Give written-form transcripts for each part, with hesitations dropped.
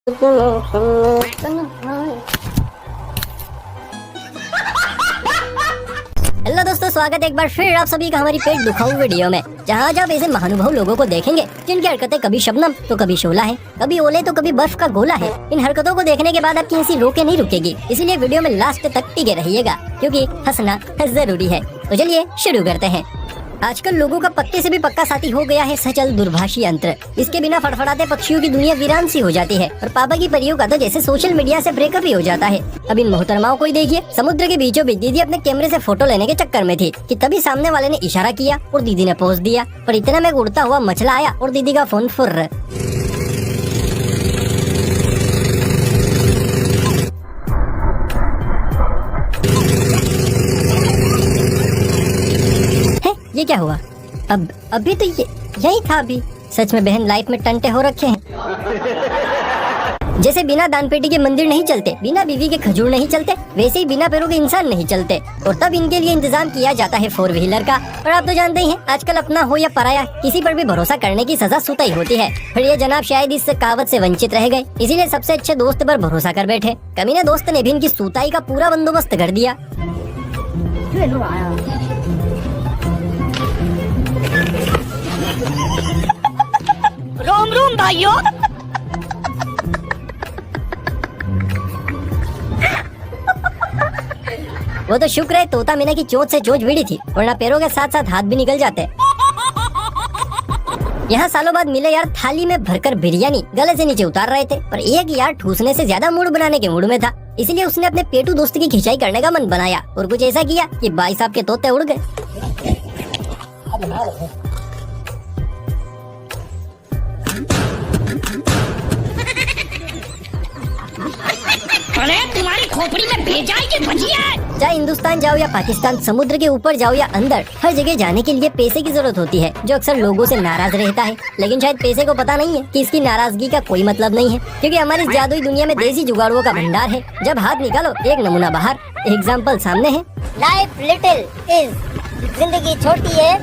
Hello दोस्तों, स्वागत है एक बार फिर आप सभी का हमारी पेट दुखाऊ वीडियो में, जहाँ आज आप ऐसे महानुभव लोगों को देखेंगे जिनकी हरकतें कभी शबनम तो कभी शोला है, कभी ओले तो कभी बर्फ का गोला है। इन हरकतों को देखने के बाद आपकी हंसी रोके नहीं रुकेगी, इसीलिए वीडियो में लास्ट तक टिके रहिएगा क्योंकि हंसना जरूरी है। तो चलिए शुरू करते हैं। आजकल लोगों का पत्ते से भी पक्का साथी हो गया है सचल दूरभाषी यंत्र। इसके बिना फड़फड़ाते पक्षियों की दुनिया वीरान सी हो जाती है और पापा की परियों का तो जैसे सोशल मीडिया से ब्रेकअप ही हो जाता है। अब इन मोहतरमाओं को ही देखिए, समुद्र के बीचों बीच दीदी अपने कैमरे से फोटो लेने के चक्कर में थी कि तभी सामने वाले ने इशारा किया और दीदी ने पोज दिया, पर इतना में उड़ता हुआ मछला आया और दीदी का फोन फुर्र। ये क्या हुआ? अब अभी तो यही था। अभी सच में बहन लाइफ में टंटे हो रखे हैं। जैसे बिना दान पेटी के मंदिर नहीं चलते, बिना बीवी के खजूर नहीं चलते, वैसे ही बिना पैरों के इंसान नहीं चलते। और तब इनके लिए इंतजाम किया जाता है 4 व्हीलर का। और आप तो जानते ही हैं, आजकल अपना हो या पराया किसी पर भी भरोसा करने की सजा सुताई होती है। फिर ये जनाब शायद इस कहावत से वंचित रह गए, इसीलिए सबसे अच्छे दोस्त पर भरोसा कर बैठे। कमीने दोस्त ने भी इनकी सुताई का पूरा बंदोबस्त कर दिया। रोम रोम भाइयों। वो तो शुक्र है तोता मीना की चोट से चोट भिड़ी थी, वरना पैरों के साथ साथ हाथ भी निकल जाते। यहाँ सालों बाद मिले यार, थाली में भरकर बिरयानी गले से नीचे उतार रहे थे, पर एक यार ठूसने से ज्यादा मूड बनाने के मूड में था। इसलिए उसने अपने पेटू दोस्त की खिंचाई करने का मन बनाया और कुछ ऐसा किया कि भाई साहब के तोते उड़ गए। अरे तुम्हारी खोपड़ी में भेजा है कि भजिया है? चाहे हिंदुस्तान जाओ या पाकिस्तान, समुद्र के ऊपर जाओ या अंदर, हर जगह जाने के लिए पैसे की जरूरत होती है, जो अक्सर लोगों से नाराज रहता है। लेकिन शायद पैसे को पता नहीं है कि इसकी नाराजगी का कोई मतलब नहीं है, क्योंकि हमारी जादुई दुनिया में देसी जुगाड़ुओं का भंडार है। जब हाथ निकालो एक नमूना बाहर। एग्जाम्पल सामने है। लाइफ लिटिल इज, जिंदगी छोटी है।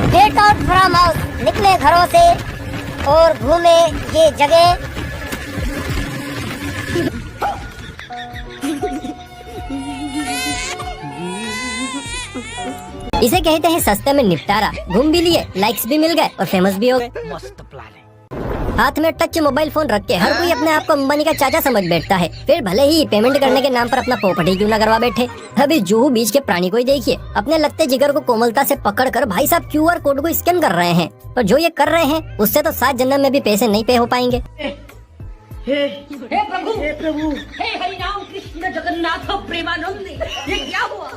गेट आउट फ्रॉम हाउस, निकले घरों से और घूमे ये जगह। इसे कहते हैं सस्ते में निपटारा। घूम भी लिए, लाइक्स भी मिल गए और फेमस भी हो गए। मस्त प्लान है। हाथ में टच मोबाइल फोन रख के हर कोई अपने आप को अंबानी का चाचा समझ बैठता है। फिर भले ही पेमेंट करने के नाम पर अपना पोपटी क्यों न करवा बैठे। अभी जूहू बीच के प्राणी को ही देखिए, अपने लगते जिगर को कोमलता से पकड़कर भाई साहब QR कोड को स्कैन कर रहे हैं। पर जो ये कर रहे हैं उससे तो 7 जन्म में भी पैसे नहीं पे हो पाएंगे। हे प्रभु, हे हरि राम कृष्ण जगन्नाथ प्रेमानंद, ये क्या हुआ?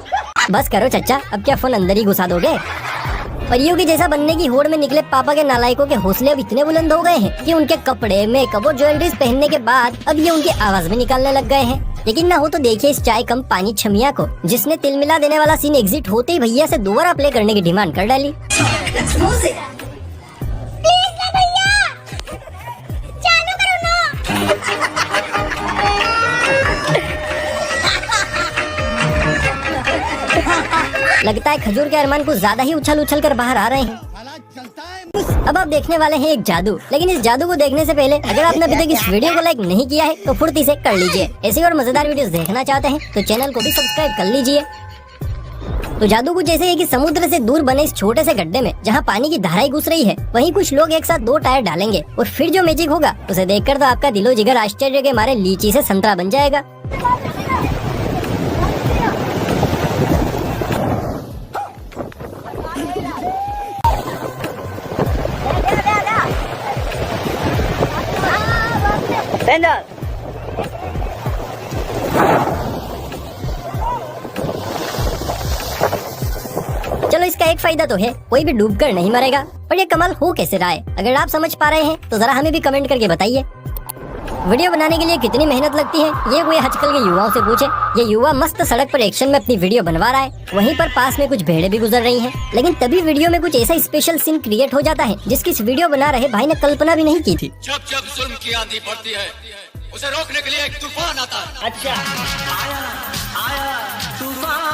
बस करो चच्चा, अब क्या फोन अंदर ही घुसा दोगे? परियों के जैसा बनने की होड़ में निकले पापा के नालायकों के हौसले अब इतने बुलंद हो गए हैं कि उनके कपड़े, मेकअप और ज्वेलरीज पहनने के बाद अब ये उनकी आवाज भी निकालने लग गए हैं। लेकिन ना हो तो देखिए इस चाय कम पानी छमिया को, जिसने तिल मिला देने वाला सीन एग्जिट होते ही भैया से दोबारा प्ले करने की डिमांड कर डाली। लगता है खजूर के अरमान कुछ ज्यादा ही उछल कर बाहर आ रहे हैं। अब आप देखने वाले हैं एक जादू। लेकिन इस जादू को देखने से पहले अगर आपने अभी तक इस वीडियो को लाइक नहीं किया है तो फुर्ती से कर लीजिए। ऐसी और मजेदार वीडियोस देखना चाहते हैं तो चैनल को भी सब्सक्राइब कर लीजिए। तो जादू कुछ ऐसे है कि समुद्र से दूर बने इस छोटे से गड्ढे में जहाँ पानी की धाराएं घुस रही है, वहीं कुछ लोग एक साथ 2 टायर डालेंगे और फिर जो मैजिक होगा उसे देखकर तो आपका दिलो जिगर आश्चर्य के मारे लीची से संतरा बन जाएगा। चलो इसका एक फायदा तो है, कोई भी डूबकर नहीं मरेगा। पर ये कमाल हो कैसे रहा है? अगर आप समझ पा रहे हैं तो जरा हमें भी कमेंट करके बताइए। वीडियो बनाने के लिए कितनी मेहनत लगती है ये कोई आजकल के युवाओं से पूछे। ये युवा मस्त सड़क पर एक्शन में अपनी वीडियो बनवा रहा है, वहीं पर पास में कुछ भेड़ें भी गुजर रही हैं। लेकिन तभी वीडियो में कुछ ऐसा स्पेशल सीन क्रिएट हो जाता है जिसकी इस वीडियो बना रहे भाई ने कल्पना भी नहीं की थी। जब जब जुल्म की आंधी पड़ती है, उसे रोकने के लिए एक तूफान आता है। अच्छा, आया तूफान।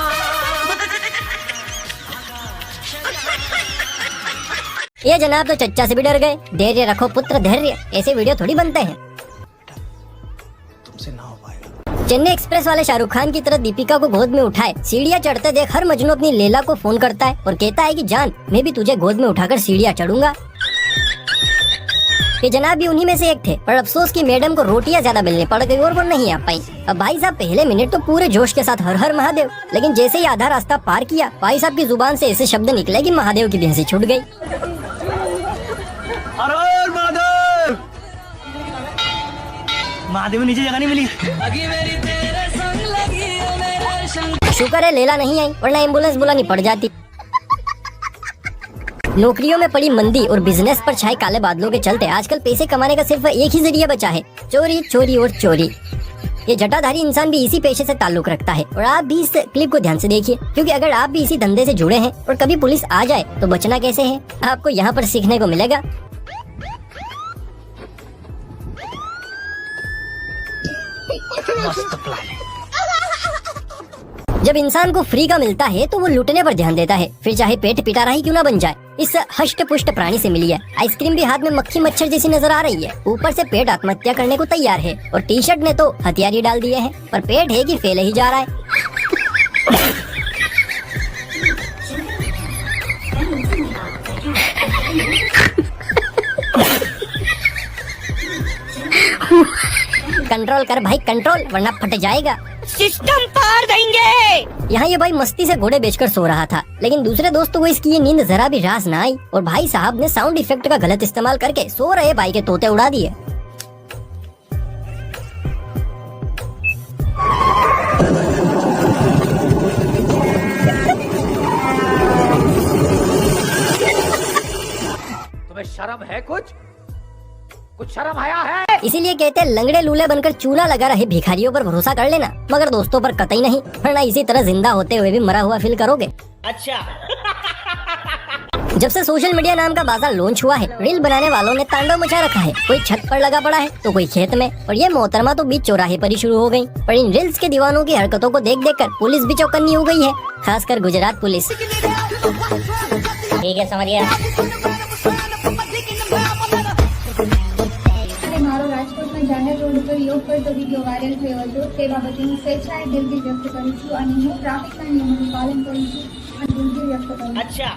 ये जनाब तो चच्चा से भी डर गए। धैर्य रखो पुत्र धैर्य, ऐसे वीडियो थोड़ी बनते हैं। आपसे ना हो पाएगा। चेन्नई एक्सप्रेस वाले शाहरुख खान की तरह दीपिका को गोद में उठाए सीढ़ियाँ चढ़ते देख हर मजनू अपनी लैला को फोन करता है और कहता है कि जान मैं भी तुझे गोद में उठाकर सीढ़ियाँ चढ़ूंगा। ये जनाब भी उन्हीं में से एक थे, पर अफसोस की मैडम को रोटियां ज्यादा बेलनी पड़ गई और वो नहीं आ पाई। अब भाई साहब पहले मिनट तो पूरे जोश के साथ हर हर महादेव, लेकिन जैसे ही आधा रास्ता पार किया भाई साहब की जुबान से ऐसे शब्द निकले कि महादेव की भैंसी छूट गई। महादेव नीचे जगह नहीं मिली। शुक्र है लैला नहीं आई वरना एम्बुलेंस बुलानी पड़ जाती। नौकरियों में पड़ी मंदी और बिजनेस पर छाए काले बादलों के चलते आजकल पैसे कमाने का सिर्फ एक ही जरिया बचा है, चोरी चोरी और चोरी। ये जटाधारी इंसान भी इसी पेशे से ताल्लुक रखता है और आप भी इस क्लिप को ध्यान से देखिए, क्योंकि अगर आप भी इसी धंधे से जुड़े हैं और कभी पुलिस आ जाए तो बचना कैसे है आपको यहाँ पर सीखने को मिलेगा। मस्त प्लान है। जब इंसान को फ्री का मिलता है तो वो लूटने पर ध्यान देता है, फिर चाहे पेट पिटारा ही क्यों ना बन जाए। इस हष्ट पुष्ट प्राणी से मिली है आइसक्रीम भी हाथ में मक्खी मच्छर जैसी नजर आ रही है, ऊपर से पेट आत्महत्या करने को तैयार है और टी शर्ट ने तो हथियार ही डाल दिए हैं, पर पेट है कि फैले ही जा रहा है। कंट्रोल कर भाई कंट्रोल, वरना फट जाएगा। सिस्टम पार देंगे। यहाँ ये भाई मस्ती से घोड़े बेचकर सो रहा था, लेकिन दूसरे दोस्तों को इसकी ये नींद जरा भी रास ना आई और भाई साहब ने साउंड इफेक्ट का गलत इस्तेमाल करके सो रहे भाई के तोते उड़ा दिए। तुम्हें शर्म है? कुछ शर्म आया है? इसीलिए कहते हैं लंगड़े लूले बनकर चूल्हा लगा रहे भिखारियों पर भरोसा कर लेना, मगर दोस्तों पर कतई नहीं, वरना इसी तरह जिंदा होते हुए भी मरा हुआ फील करोगे। अच्छा। जब से सोशल मीडिया नाम का बाजार लॉन्च हुआ है, रील बनाने वालों ने तांडव मचा रखा है। कोई छत पर लगा पड़ा है तो कोई खेत में, और ये मोहतरमा तो बीच चौराहे पर ही शुरू हो गई। पर इन रील्स के दीवानों की हरकतों को देख देख कर पुलिस भी चौकन्नी हो गई है, खासकर गुजरात पुलिस। ठीक है समझ गया। મારો રાજકોટમાં જાહેર રોડ ઉપર યોગ કરતો વિડીયો વાયરલ થયો હતો, તે બાબતે હું સ્વેચ્છાએ દિલગીરી વ્યક્ત કરું છું અને હું ટ્રાફિકના નિયમોનું પાલન કરું છું અને દિલગીરી व्यक्त करूं। अच्छा।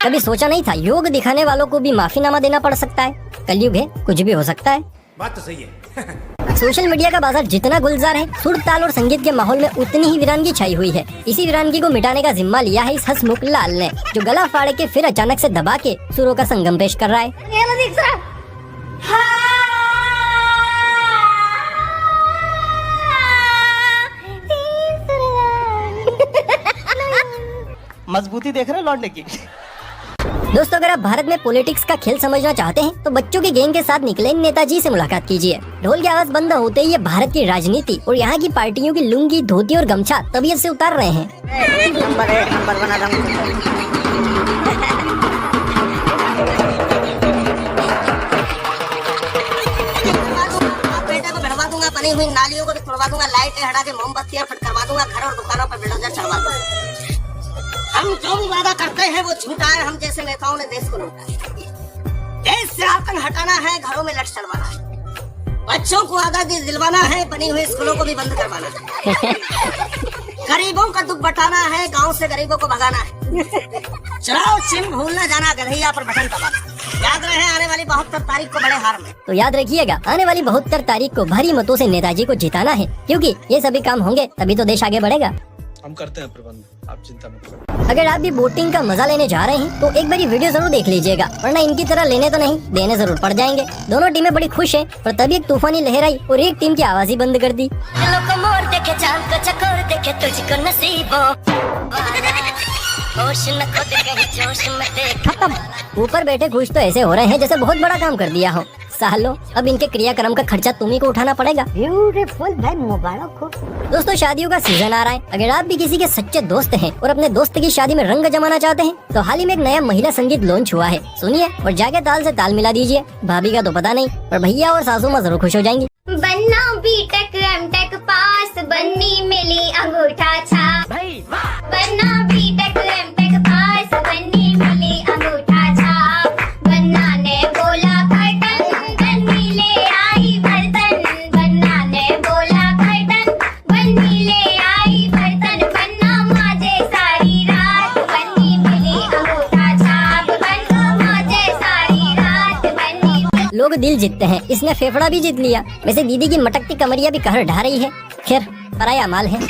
कभी सोचा नहीं था योग दिखाने वालों को भी माफीनामा देना पड़ सकता है। कलयुग है, कुछ भी हो सकता है। बात तो सही है। सोशल मीडिया का बाजार जितना गुलजार है, सुर ताल और संगीत के माहौल में उतनी ही वीरानगी छाई हुई है। इसी वीरानगी को मिटाने का जिम्मा लिया है इस हंसमुख लाल ने, जो गला फाड़ के फिर अचानक से दबा के सुरों का संगम पेश कर रहा है। मजबूती देख रहे हैं लौटने की। दोस्तों अगर आप भारत में पॉलिटिक्स का खेल समझना चाहते हैं तो बच्चों की गैंग के साथ निकले इन नेताजी से मुलाकात कीजिए। ढोल की आवाज बंद होते ही ये भारत की राजनीति और यहाँ की पार्टियों की लुंगी धोती और गमछा तबीयत से उतार रहे हैं। बेटे को भिड़वा दूंगा, बनी हुई नालियों को भी तोड़वा दूंगा, लाइटें हटा के मोमबत्तियां फिट करवा दूंगा, घर और दुकानों पर बिल्डोजर चढ़वा दूंगा। हम जो भी वादा करते हैं वो झूठा है। हम जैसे नेताओं ने देश को लूटा है। देश से आतंक हटाना है, घरों में लट चढ़वाना है, बच्चों को आजादी दिलवाना है, बनी हुई स्कूलों को भी बंद करवाना है, गरीबों का दुख बटाना है, गांव से गरीबों को भगाना है। चलाओ चिन्ह भूल न जाना, गधैया पर बटन दबाना। याद रहे आने वाली 72 तारीख को बड़े हार में। तो याद रखिएगा आने वाली 72 तारीख को भारी मतों से नेताजी को जिताना है, क्योंकि ये सभी काम होंगे तभी तो देश आगे बढ़ेगा। हम करते हैं प्रबंध, आप चिंता मत करो। अगर आप भी बोटिंग का मजा लेने जा रहे हैं तो एक बार ये वीडियो जरूर देख लीजिएगा, वरना इनकी तरह लेने तो नहीं देने जरूर पड़ जाएंगे। दोनों टीमें बड़ी खुश हैं, पर तभी एक तूफानी लहर आई और एक टीम की आवाज ही बंद कर दी। खत्म। ऊपर बैठे खुश तो ऐसे हो रहे हैं जैसे बहुत बड़ा काम कर दिया हो। सालों अब इनके क्रियाक्रम का खर्चा तुम्ही को उठाना पड़ेगा। ब्यूटीफुल भाई, मुबारक हो। दोस्तों शादियों का सीजन आ रहा है। अगर आप भी किसी के सच्चे दोस्त हैं और अपने दोस्त की शादी में रंग जमाना चाहते हैं तो हाल ही में एक नया महिला संगीत लॉन्च हुआ है। सुनिए और जाके ताल से ताल मिला दीजिए। भाभी का तो पता नहीं, पर भैया और सासू माँ जरूर खुश हो जाएंगी। बनना बीटेक एमटेक पास, बन्नी मिली अंगूठा छाप। बनना बीटेक एमटेक पास, बन्नी मिली अंगूठा छाप। बन्ना ने बोला कर्तन, बन्नी ले आई बर्तन। बन्ना ने लोग दिल जीतते हैं, इसने फेफड़ा भी जीत लिया। वैसे दीदी की मटकती कमरिया भी कहर ढा रही है। खैर पराया माल है।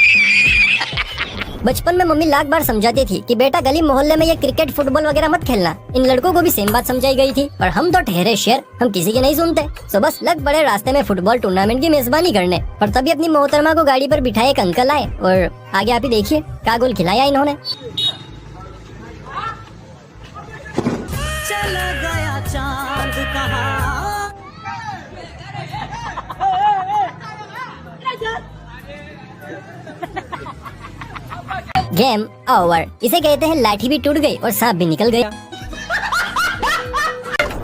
बचपन में मम्मी लाख बार समझाती थी कि बेटा गली मोहल्ले में ये क्रिकेट फुटबॉल वगैरह मत खेलना। इन लड़कों को भी सेम बात समझाई गई थी, पर हम तो ठहरे शेर, हम किसी की नहीं सुनते। सो बस लग बड़े रास्ते में फुटबॉल टूर्नामेंट की मेजबानी करने। पर तभी अपनी मोहतरमा को गाड़ी पर बिठाए एक अंकल आए और आगे आप ही देखिए क्या गोल खिलाया इन्होंने। चला गया चांद कहाँ। Game over. इसे कहते हैं लाठी भी टूट गई और सांप भी निकल गया।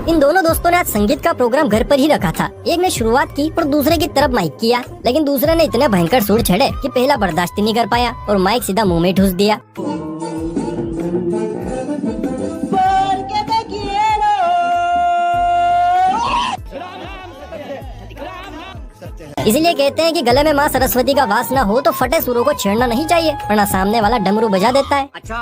इन दोनों दोस्तों ने आज संगीत का प्रोग्राम घर पर ही रखा था। एक ने शुरुआत की और दूसरे की तरफ माइक किया, लेकिन दूसरे ने इतने भयंकर सुर छेड़े कि पहला बर्दाश्त नहीं कर पाया और माइक सीधा मुंह में ठूस दिया। इसीलिए कहते हैं कि गले में माँ सरस्वती का वास न हो तो फटे सुरों को छेड़ना नहीं चाहिए, वरना सामने वाला डमरू बजा देता है। अच्छा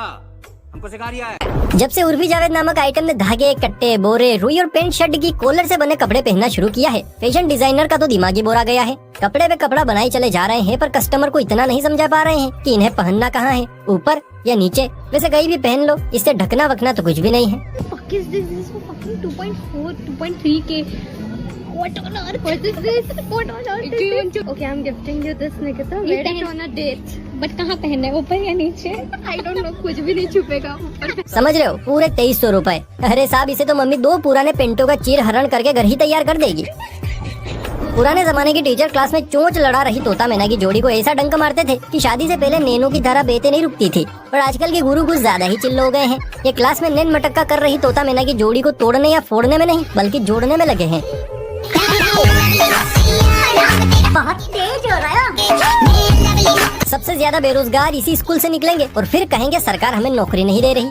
हमको सिखा रिया है। जब से उर्वी जावेद नामक आइटम ने धागे, कट्टे, बोरे, रुई और पेंट शर्ट की कॉलर से बने कपड़े पहनना शुरू किया है, फैशन डिजाइनर का तो दिमागी बोरा गया है। कपड़े पे कपड़ा बनाए चले जा रहे हैं, पर कस्टमर को इतना नहीं समझा पा रहे हैं कि इन्हें पहनना कहाँ है, ऊपर या नीचे। वैसे कहीं भी पहन लो, इससे ढकना वकना तो कुछ भी नहीं है। fuck is this? This is for fucking 2.4, 2.3K. What on earth? What is this? What on earth is this? Okay, I'm gifting you this, Nikita. Wear it on a date. But कहाँ पहनना है, ऊपर या नीचे? I don't know, कुछ भी नहीं छुपेगा ऊपर। समझ रहे हो, पूरे 2300 रुपए। अरे साहब, इसे तो मम्मी 2 पुराने पेंटों का चीर हरण करके घर ही तैयार कर देगी। पुराने जमाने की टीचर क्लास में चोंच लड़ा रही तोता मैना की जोड़ी को ऐसा डंक मारते थे कि शादी से पहले नैनो की धारा बेते नहीं रुकती थी। पर आजकल के गुरु कुछ ज्यादा ही चिल्लो हो गए हैं। ये क्लास में नैन मटक्का कर रही तोता मैना की जोड़ी को तोड़ने या फोड़ने में नहीं, बल्कि जोड़ने में लगे हैं। बहुत तेज हो रहा है। सबसे ज्यादा बेरोजगार इसी स्कूल से निकलेंगे और फिर कहेंगे सरकार हमें नौकरी नहीं दे रही।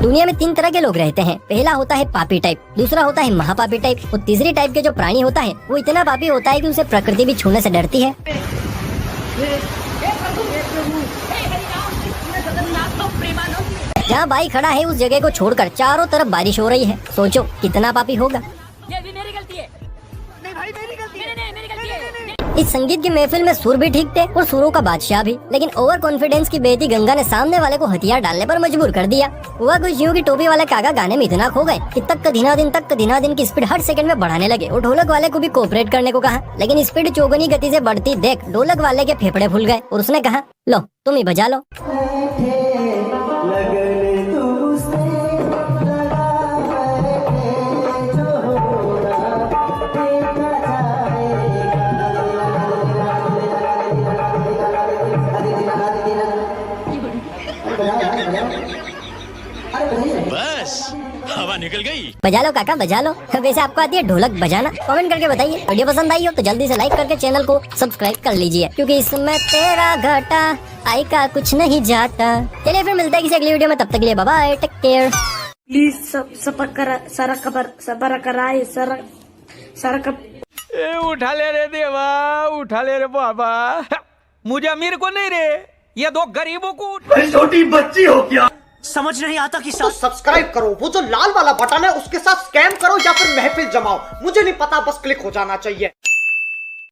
दुनिया में 3 तरह के लोग रहते हैं। पहला होता है पापी टाइप, दूसरा होता है महापापी टाइप और तीसरी टाइप के जो प्राणी होता है वो इतना पापी होता है कि उसे प्रकृति भी छूने से डरती है। जहाँ भाई खड़ा है उस जगह को छोड़कर चारों तरफ बारिश हो रही है। सोचो कितना पापी होगा। ये भी मेरी गलती है। नहीं भाई मेरी गलती है। नहीं मेरी गलती है। इस संगीत की महफिल में सुर भी ठीक थे और सुरों का बादशाह भी, लेकिन ओवर कॉन्फिडेंस की बेटी गंगा ने सामने वाले को हथियार डालने पर मजबूर कर दिया। हुआ कुछ यूं कि टोपी वाले काका गाने में इतना खो गए कि तक धीना दिन की स्पीड हर सेकंड में बढ़ाने लगे और ढोलक वाले को भी कोऑपरेट करने को कहा, लेकिन स्पीड चौगुनी गति से बढ़ती देख ढोलक वाले के फेफड़े फूल गए और उसने कहा, लो तुम ही बजा लो। बस हवा निकल गई। बजा लो काका बजा लो। वैसे आपको आती है ढोलक बजाना? कमेंट करके बताइए। वीडियो पसंद आई हो तो जल्दी से लाइक करके चैनल को सब्सक्राइब कर लीजिए, क्योंकि इसमें तेरा घाटा आई का कुछ नहीं जाता। चलिए फिर मिलते हैं किसी अगली वीडियो में, तब तक के लिए bye bye, take care. Please सबर कराए ए उठा ले रे देवा, उठा ले रे बाबा। मुझे अमीर को नहीं रे, ये 2 गरीबों को। छोटी बच्ची हो क्या? समझ नहीं आता कि तो सब्सक्राइब करो, वो जो लाल वाला बटन है उसके साथ स्कैम करो या फिर महफिल जमाओ, मुझे नहीं पता, बस क्लिक हो जाना चाहिए।